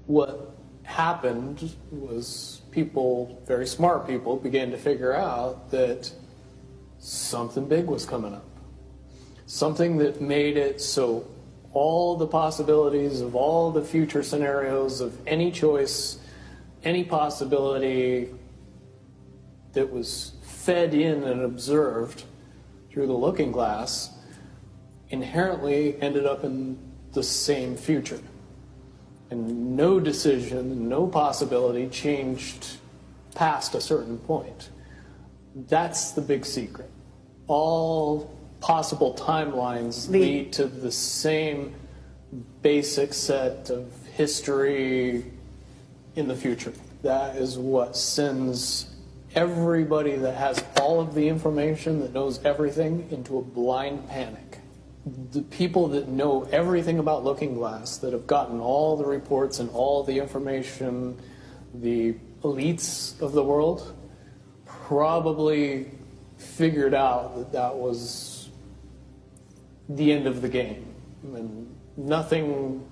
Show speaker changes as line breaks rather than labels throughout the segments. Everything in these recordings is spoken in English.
What happened was people, very smart people, began to figure out that something big was coming up. Something that made it so all the possibilities of all the future scenarios of any choice, any possibility that was fed in and observed through the looking glass inherently ended up in the same future. And no decision, no possibility changed past a certain point. That's the big secret. All possible timelines lead to the same basic set of history in the future. That is what sends everybody that has all of the information, that knows everything, into a blind panic. The people that know everything about Looking Glass, that have gotten all the reports and all the information, the elites of the world, probably figured out that that was the end of the game. And nothing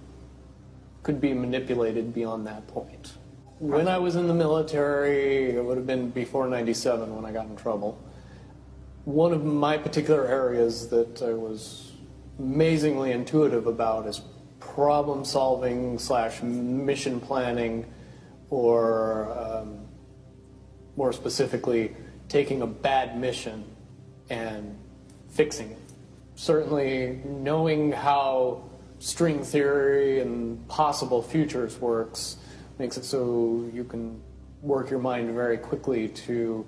could be manipulated beyond that point. When I was in the military, it would have been before '97 when I got in trouble. One of my particular areas that I was amazingly intuitive about is problem solving / mission planning, or more specifically, taking a bad mission and fixing it. Certainly knowing how string theory and possible futures works makes it so you can work your mind very quickly to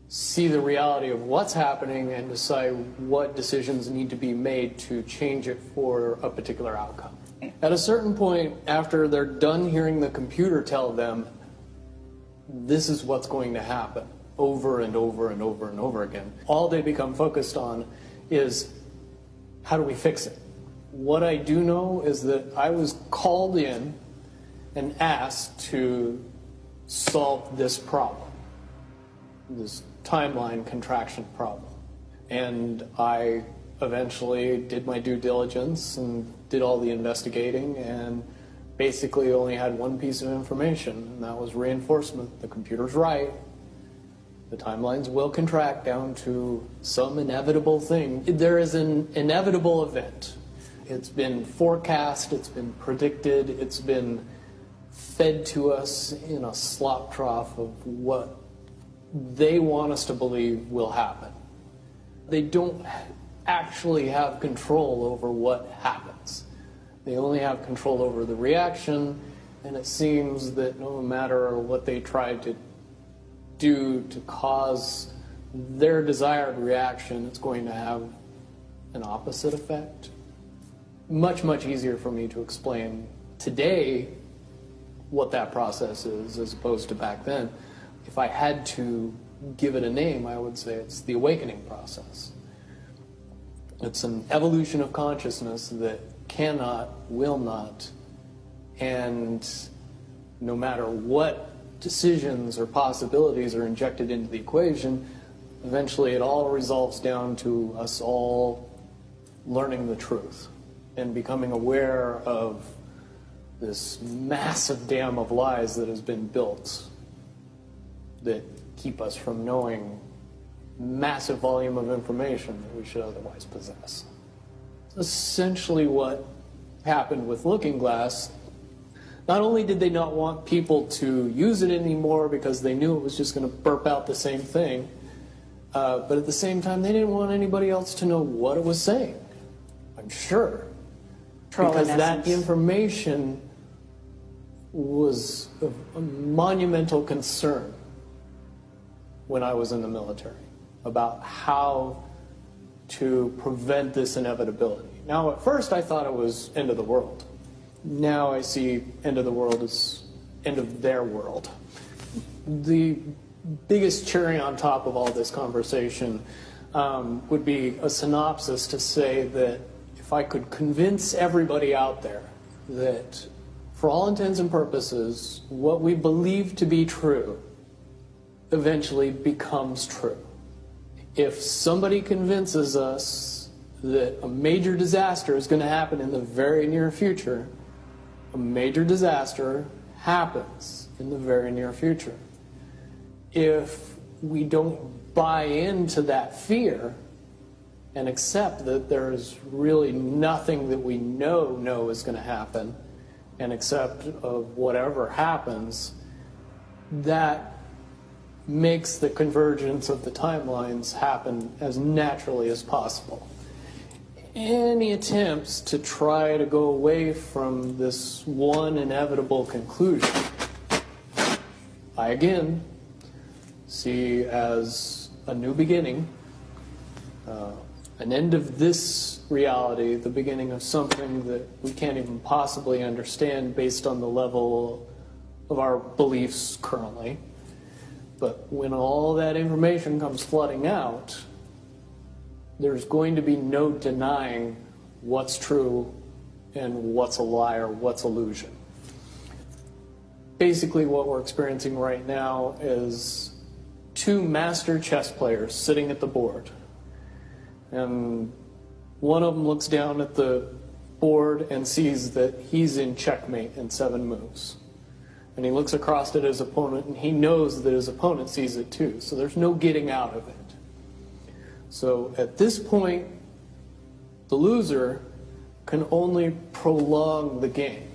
see the reality of what's happening and decide what decisions need to be made to change it for a particular outcome. At a certain point, after they're done hearing the computer tell them, this is what's going to happen, over and over and over and over again, all they become focused on is, how do we fix it? What I do know is that I was called in and asked to solve this problem, this timeline contraction problem. And I eventually did my due diligence and did all the investigating, and basically only had one piece of information, and that was reinforcement. The computer's right. The timelines will contract down to some inevitable thing. There is an inevitable event. It's been forecast, it's been predicted, it's been fed to us in a slop trough of what they want us to believe will happen. They don't actually have control over what happens. They only have control over the reaction, and it seems that no matter what they try to do to cause their desired reaction, it's going to have an opposite effect. Much, much easier for me to explain today what that process is as opposed to back then. If I had to give it a name, I would say it's the awakening process. It's an evolution of consciousness that cannot, will not, and no matter what decisions or possibilities are injected into the equation, eventually it all resolves down to us all learning the truth and becoming aware of this massive dam of lies that has been built that keep us from knowing massive volume of information that we should otherwise possess. Essentially what happened with Looking Glass, not only did they not want people to use it anymore because they knew it was just going to burp out the same thing, but at the same time they didn't want anybody else to know what it was saying, I'm sure. Because that information was of a monumental concern when I was in the military about how to prevent this inevitability. Now, at first I thought it was end of the world. Now I see end of the world as end of their world. The biggest cherry on top of all this conversation would be a synopsis to say that if I could convince everybody out there that for all intents and purposes, what we believe to be true eventually becomes true. If somebody convinces us that a major disaster is going to happen in the very near future, a major disaster happens in the very near future. If we don't buy into that fear and accept that there's really nothing that we know is going to happen, and accept of whatever happens, that makes the convergence of the timelines happen as naturally as possible. Any attempts to try to go away from this one inevitable conclusion, I again see as a new beginning, an end of this reality, the beginning of something that we can't even possibly understand based on the level of our beliefs currently. But when all that information comes flooding out, there's going to be no denying what's true and what's a lie or what's illusion. Basically, what we're experiencing right now is two master chess players sitting at the board. And one of them looks down at the board and sees that he's in checkmate in 7 moves. And he looks across at his opponent, and he knows that his opponent sees it too. So there's no getting out of it. So at this point, the loser can only prolong the game.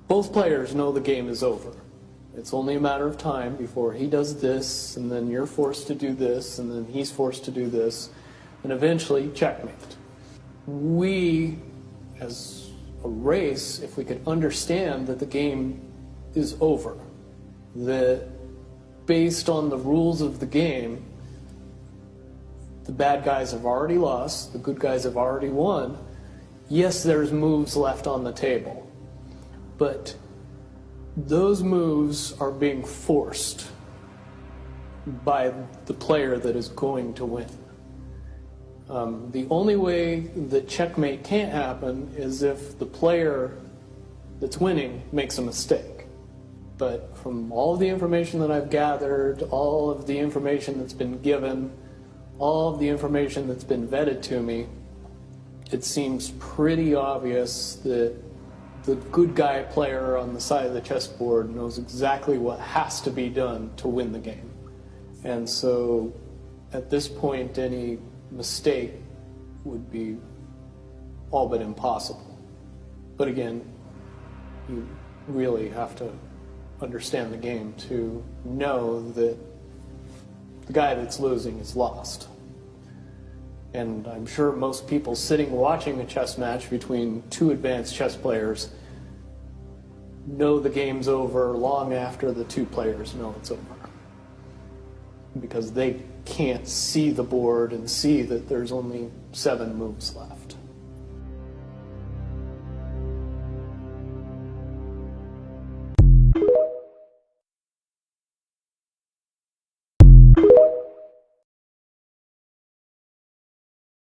Both players know the game is over. It's only a matter of time before he does this, and then you're forced to do this, and then he's forced to do this, and eventually checkmate. We, as a race, if we could understand that the game is over, that based on the rules of the game, the bad guys have already lost, the good guys have already won. Yes, there's moves left on the table, but those moves are being forced by the player that is going to win. The only way that checkmate can't happen is if the player that's winning makes a mistake. But from all of the information that I've gathered, all of the information that's been given, all of the information that's been vetted to me, it seems pretty obvious that the good guy player on the side of the chessboard knows exactly what has to be done to win the game. And so at this point, any mistake would be all but impossible. But again, you really have to understand the game to know that the guy that's losing is lost. And I'm sure most people sitting watching a chess match between two advanced chess players know the game's over long after the two players know it's over. Because they can't see the board and see that there's only 7 moves left.